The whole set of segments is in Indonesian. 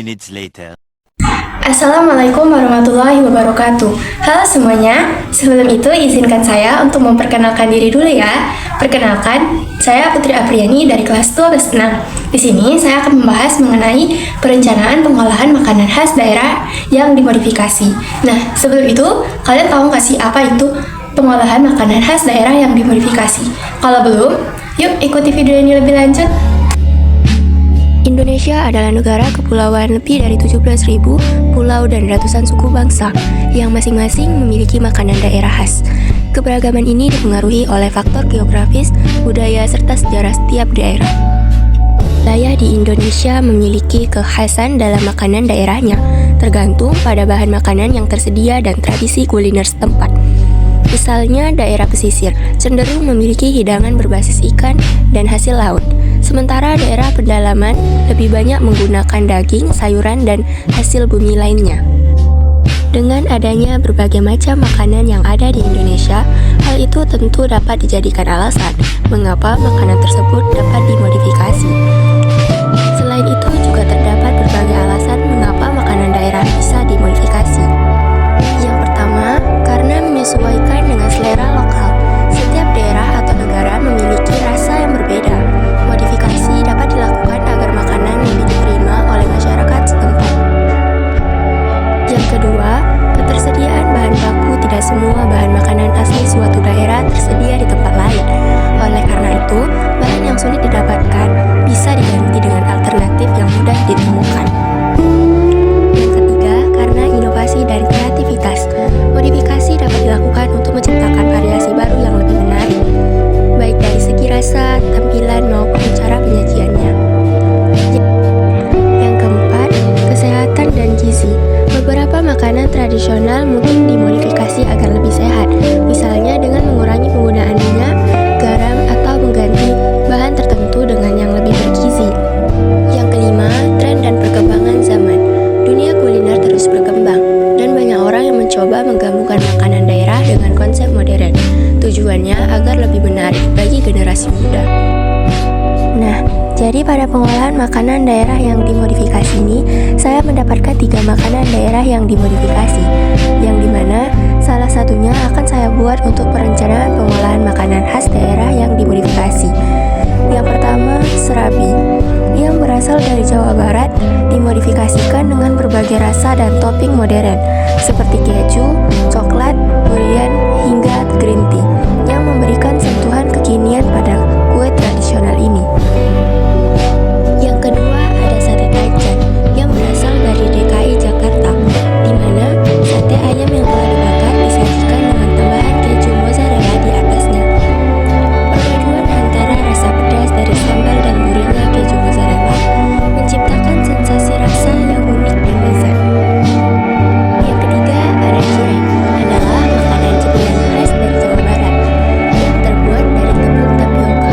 minutes later. Assalamualaikum warahmatullahi wabarakatuh. Halo semuanya, sebelum itu izinkan saya untuk memperkenalkan diri dulu ya. Perkenalkan, saya Putri Apriani dari kelas 12-6. Di sini saya akan membahas mengenai perencanaan pengolahan makanan khas daerah yang dimodifikasi. Nah, sebelum itu, kalian tahu nggak sih apa itu pengolahan makanan khas daerah yang dimodifikasi? Kalau belum, yuk ikuti video ini lebih lanjut. Indonesia adalah negara kepulauan lebih dari 17.000 pulau dan ratusan suku bangsa yang masing-masing memiliki makanan daerah khas. Keberagaman ini dipengaruhi oleh faktor geografis, budaya, serta sejarah setiap daerah. Wilayah di Indonesia memiliki kekhasan dalam makanan daerahnya, tergantung pada bahan makanan yang tersedia dan tradisi kuliner setempat. Misalnya, daerah pesisir cenderung memiliki hidangan berbasis ikan dan hasil laut. Sementara daerah pedalaman lebih banyak menggunakan daging, sayuran, dan hasil bumi lainnya. Dengan adanya berbagai macam makanan yang ada di Indonesia, hal itu tentu dapat dijadikan alasan mengapa makanan tersebut dapat dimodifikasi. Selain itu juga terdapat berbagai alasan mengapa makanan daerah bisa dimodifikasi. Yang pertama, karena menyesuaikan dengan selera lokal. Setiap daerah atau negara memiliki rasa yang berbeda. Modifikasi dapat dilakukan agar makanan lebih diterima oleh masyarakat setempat. Yang kedua, ketersediaan bahan baku. Tidak semua bahan makanan asli suatu daerah tersedia di tempat lain. Oleh karena itu, bahan yang sulit didapatkan bisa diganti dengan alternatif yang mudah ditemukan. Yang ketiga, karena inovasi dan kreativitas. Modifikasi dapat dilakukan untuk menciptakan variasi baru yang lebih menarik, baik dari segi rasa, tampilan, maupun cara penyajiannya. Yang keempat, kesehatan dan gizi. Beberapa makanan tradisional mungkin dimodifikasi agar lebih sehat, misalnya dengan mengurangi penggunaan minyak, garam, atau mengganti bahan tertentu dengan yang lebih bergizi. Yang kelima, tren dan perkembangan zaman. Dunia kuliner terus berkembang, dan banyak orang yang mencoba menggabungkan makanan daerah dengan konsep modern. Tujuannya agar lebih menarik bagi generasi muda. Nah, jadi pada pengolahan makanan daerah yang dimodifikasi ini, saya mendapatkan 3 makanan daerah yang dimodifikasi, yang dimana salah satunya akan saya buat untuk perencanaan pengolahan makanan khas daerah yang dimodifikasi. Yang pertama, serabi, yang berasal dari Jawa Barat, dimodifikasikan dengan berbagai rasa dan topping modern, seperti keju, coklat, durian, hingga green tea, yang memberikan sentuhan kekinian pada kue tradisional ini. Yang kedua, ada sate taichan, yang berasal dari DKI Jakarta, di mana sate ayam yang telah dibakar disajikan dengan tambahan keju mozzarella di atasnya. Perpaduan antara rasa pedas dari sambal dan gurihnya keju mozzarella menciptakan sensasi rasa yang unik dan lezat. Yang ketiga, ada cireng, adalah makanan cemilan khas dari Jawa Barat yang terbuat dari tepung tapioka,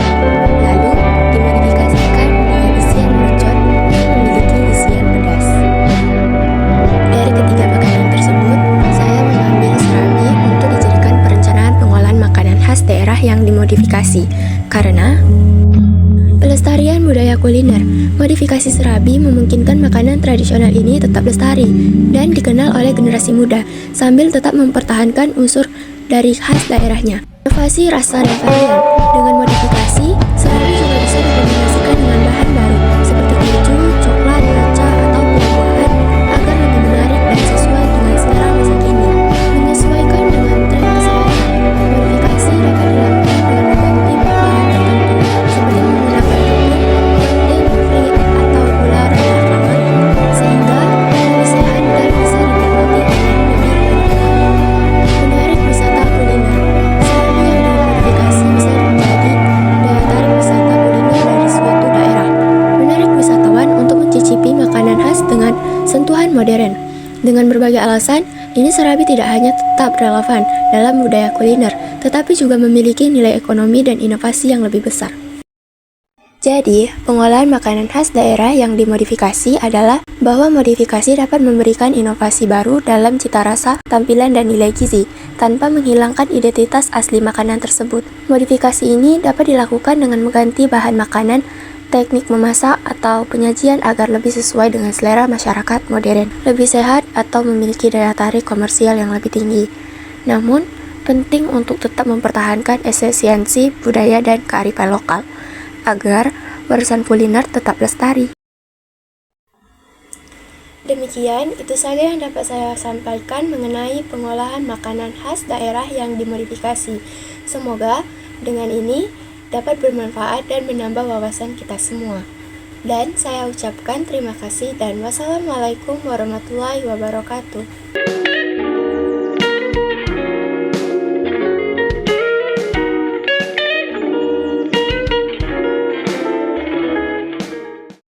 lalu dimodifikasikan dengan isian mercon yang memiliki isian pedas. Dari ketiga makanan tersebut, saya mengambil serabi untuk dijadikan perencanaan pengolahan makanan khas daerah yang dimodifikasi, karena pelestarian budaya kuliner. Modifikasi serabi memungkinkan makanan tradisional ini tetap lestari dan dikenal oleh generasi muda, sambil tetap mempertahankan unsur dari khas daerahnya. Inovasi rasa dan varian. Dengan modifikasi, serabi juga bisa dikombinasikan dengan bahan baru, seperti keju, coklat, matcha, atau buah-buahan, agar lebih menarik dan sesuai dengan selera masa kini. Menyesuaikan dengan tren kesehatan, modifikasi dapat dilakukan dengan mengganti bahan tertentu, seperti menggunakan tepung, gluten-free, atau gula rendah kalori, sehingga lebih sehat dan bisa dinikmati oleh lebih banyak orang. Menarik wisata kuliner. Serabi yang dimodifikasi bisa menjadi daya tarik wisata kuliner dari suatu daerah, menarik wisatawan untuk mencicipi makanan khas dengan sentuhan modern. Dengan berbagai alasan, ini serabi tidak hanya tetap relevan dalam budaya kuliner, tetapi juga memiliki nilai ekonomi dan inovasi yang lebih besar. Jadi, pengolahan makanan khas daerah yang dimodifikasi adalah bahwa modifikasi dapat memberikan inovasi baru dalam cita rasa, tampilan, dan nilai gizi, tanpa menghilangkan identitas asli makanan tersebut. Modifikasi ini dapat dilakukan dengan mengganti bahan makanan teknik memasak atau penyajian agar lebih sesuai dengan selera masyarakat modern, lebih sehat atau memiliki daya tarik komersial yang lebih tinggi. Namun, penting untuk tetap mempertahankan esensi budaya dan kearifan lokal, agar warisan kuliner tetap lestari. Demikian, itu saja yang dapat saya sampaikan mengenai pengolahan makanan khas daerah yang dimodifikasi. Semoga dengan ini dapat bermanfaat dan menambah wawasan kita semua. Dan saya ucapkan terima kasih dan wassalamualaikum warahmatullahi wabarakatuh.